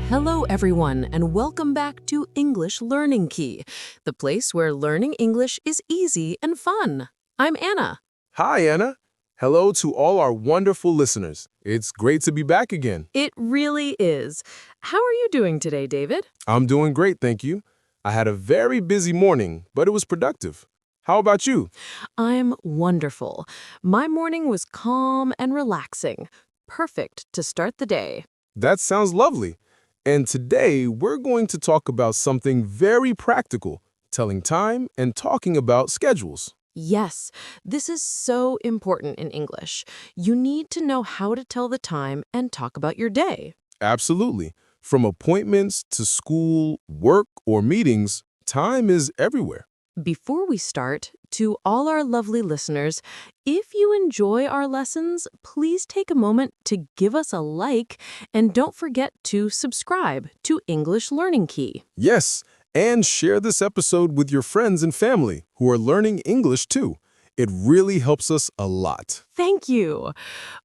Hello, everyone, and welcome back to English Learning Key, the place where learning English is easy and fun. I'm Anna. Hi, Anna. Hello to all our wonderful listeners. It's great to be back again. It really is. How are you doing today, David? I'm doing great, thank you. I had a very busy morning, but it was productive. How about you? I'm wonderful. My morning was calm and relaxing. Perfect to start the day. That sounds lovely. And today, we're going to talk about something very practical, telling time and talking about schedules. Yes, this is so important in English. You need to know how to tell the time and talk about your day. Absolutely. From appointments to school, work, or meetings, time is everywhere. Before we start, to all our lovely listeners, if you enjoy our lessons, please take a moment to give us a like and don't forget to subscribe to English Learning Key. Yes, and share this episode with your friends and family who are learning English too. It really helps us a lot. Thank you.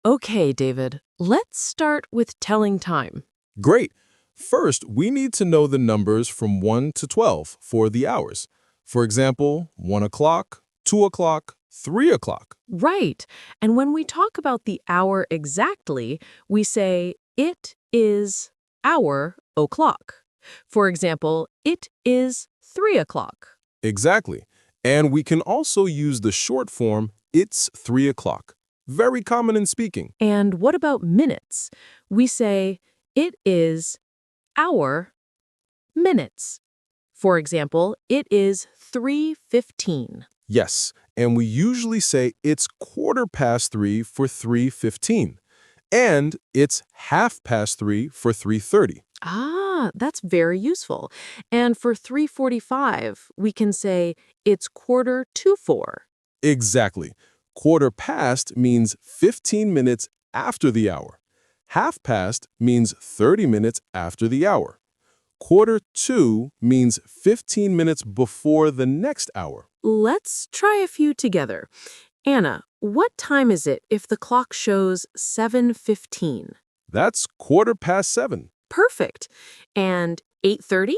Okay, David, let's start with telling time. Great. First, we need to know the numbers from 1 to 12 for the hours. For example, 1 o'clock, 2 o'clock, 3 o'clock. Right. And when we talk about the hour exactly, we say it is hour o'clock. For example, it is 3 o'clock. Exactly. And we can also use the short form, it's 3 o'clock. Very common in speaking. And what about minutes? We say it is hour minutes. For example, it is 3:15. Yes, and we usually say it's 3:15 for 3:15. And it's 3:30 for 3:30. Ah, that's very useful. And for 3:45, we can say it's 3:45. Exactly. Quarter past means 15 minutes after the hour. Half past means 30 minutes after the hour. Quarter to means 15 minutes before the next hour. Let's try a few together. Anna, what time is it if the clock shows 7:15? That's 7:15. Perfect. And 8:30?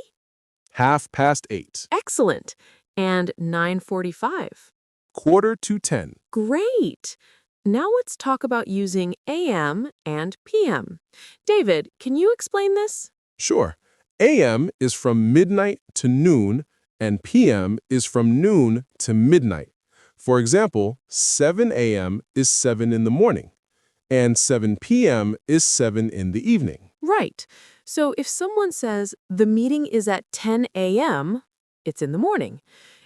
8:30. Excellent. And 9:45? 9:45. Great. Now let's talk about using AM and PM. David, can you explain this? Sure. AM is from midnight to noon, and PM is from noon to midnight. For example, 7 a.m. is 7 in the morning, and 7 p.m. is 7 in the evening. Right. So if someone says the meeting is at 10 a.m., it's in the morning.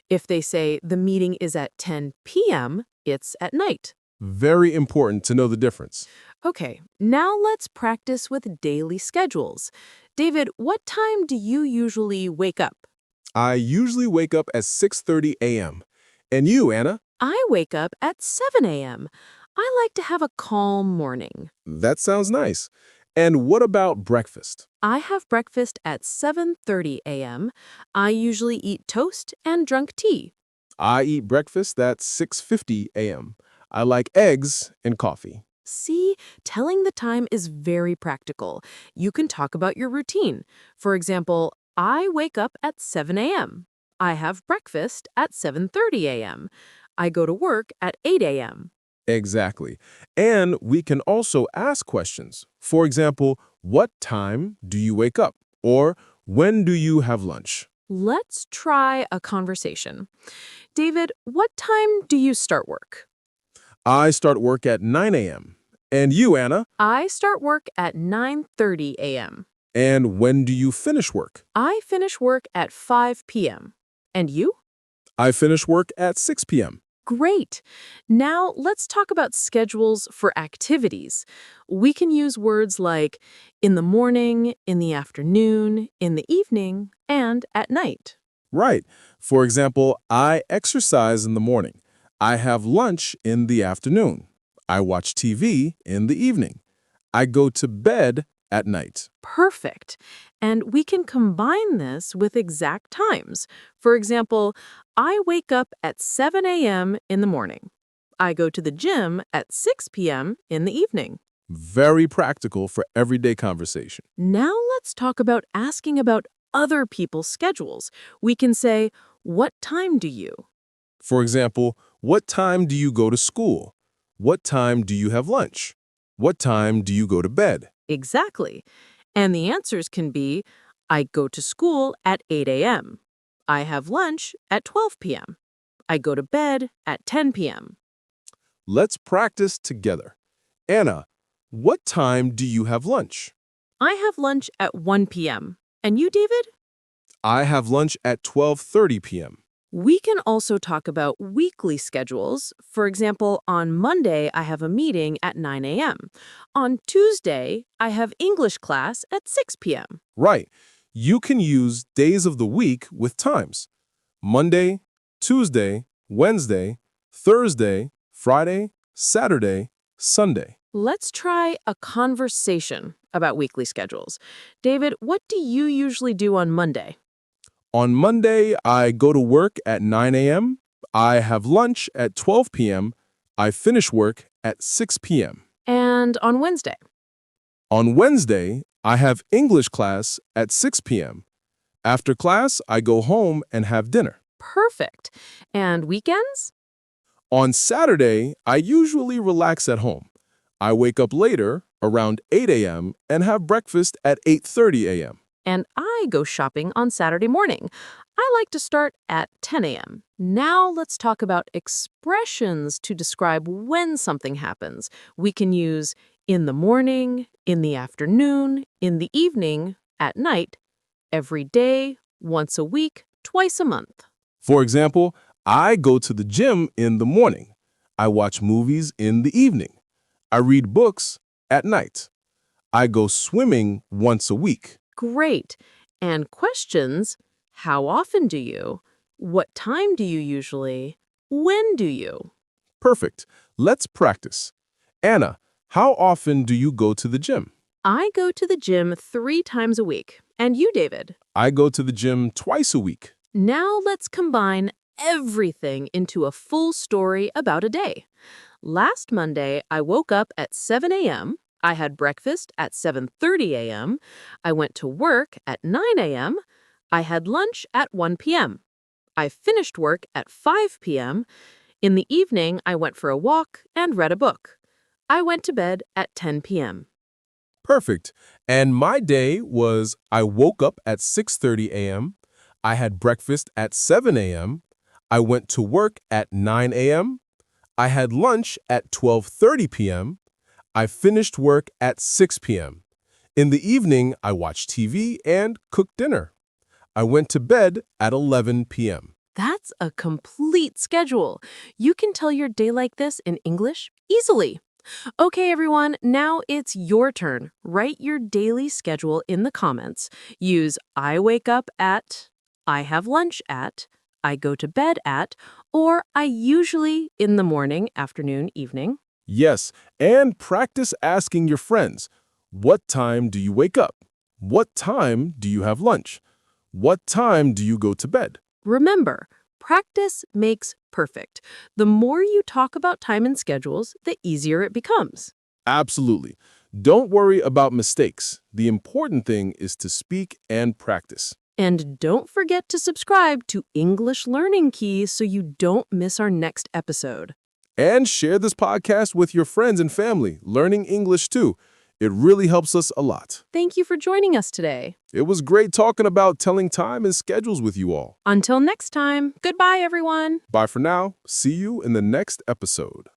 If they say the meeting is at 10 p.m., it's at night. Very important to know the difference. Okay, now let's practice with daily schedules. David, what time do you usually wake up? I usually wake up at 6:30 a.m. And you, Anna? I wake up at 7 a.m. I like to have a calm morning. That sounds nice. And what about breakfast? I have breakfast at 7:30 a.m. I usually eat toast and drunk tea. I eat breakfast at 6:50 a.m. I like eggs and coffee. See, telling the time is very practical. You can talk about your routine. For example, I wake up at 7 a.m. I have breakfast at 7:30 a.m. I go to work at 8 a.m. Exactly. And we can also ask questions. For example, what time do you wake up? Or when do you have lunch? Let's try a conversation. David, what time do you start work? I start work at 9 a.m. And you, Anna? I start work at 9:30 a.m. And when do you finish work? I finish work at 5 p.m. And you? I finish work at 6 p.m. Great. Now let's talk about schedules for activities. We can use words like in the morning, in the afternoon, in the evening, and at night. Right. For example, I exercise in the morning. I have lunch in the afternoon. I watch TV in the evening. I go to bed at night. Perfect. And we can combine this with exact times. For example, I wake up at 7 a.m. in the morning. I go to the gym at 6 p.m. in the evening. Very practical for everyday conversation. Now let's talk about asking about other people's schedules. We can say, "What time do you?" For example, what time do you go to school? What time do you have lunch? What time do you go to bed? Exactly. And the answers can be, I go to school at 8 a.m. I have lunch at 12 p.m. I go to bed at 10 p.m. Let's practice together. Anna, what time do you have lunch? I have lunch at 1 p.m. And you, David? I have lunch at 12:30 p.m. We can also talk about weekly schedules. For example, on Monday, I have a meeting at 9 a.m. On Tuesday, I have English class at 6 p.m. Right. You can use days of the week with times. Monday, Tuesday, Wednesday, Thursday, Friday, Saturday, Sunday. Let's try a conversation about weekly schedules. David, what do you usually do on Monday? On Monday, I go to work at 9 a.m. I have lunch at 12 p.m. I finish work at 6 p.m. And on Wednesday? On Wednesday, I have English class at 6 p.m. After class, I go home and have dinner. Perfect. And weekends? On Saturday, I usually relax at home. I wake up later, around 8 a.m., and have breakfast at 8:30 a.m. And I go shopping on Saturday morning. I like to start at 10 a.m. Now let's talk about expressions to describe when something happens. We can use in the morning, in the afternoon, in the evening, at night, every day, once a week, twice a month. For example, I go to the gym in the morning. I watch movies in the evening. I read books at night. I go swimming once a week. Great. And questions, how often do you? What time do you usually? When do you? Perfect. Let's practice. Anna, how often do you go to the gym? I go to the gym 3 times a week. And you, David? I go to the gym twice a week. Now let's combine everything into a full story about a day. Last Monday, I woke up at 7 a.m. I had breakfast at 7:30 a.m. I went to work at 9 a.m. I had lunch at 1 p.m. I finished work at 5 p.m. In the evening, I went for a walk and read a book. I went to bed at 10 p.m. Perfect. And my day was I woke up at 6:30 a.m. I had breakfast at 7 a.m. I went to work at 9 a.m. I had lunch at 12:30 p.m. I finished work at 6 p.m. In the evening, I watched TV and cooked dinner. I went to bed at 11 p.m. That's a complete schedule. You can tell your day like this in English easily. Okay, everyone, now it's your turn. Write your daily schedule in the comments. Use I wake up at, I have lunch at, I go to bed at, or I usually in the morning, afternoon, evening. Yes, and practice asking your friends, what time do you wake up? What time do you have lunch? What time do you go to bed? Remember, practice makes perfect. The more you talk about time and schedules, the easier it becomes. Absolutely. Don't worry about mistakes. The important thing is to speak and practice. And don't forget to subscribe to English Learning Key so you don't miss our next episode. And share this podcast with your friends and family, learning English too. It really helps us a lot. Thank you for joining us today. It was great talking about telling time and schedules with you all. Until next time, goodbye, everyone. Bye for now. See you in the next episode.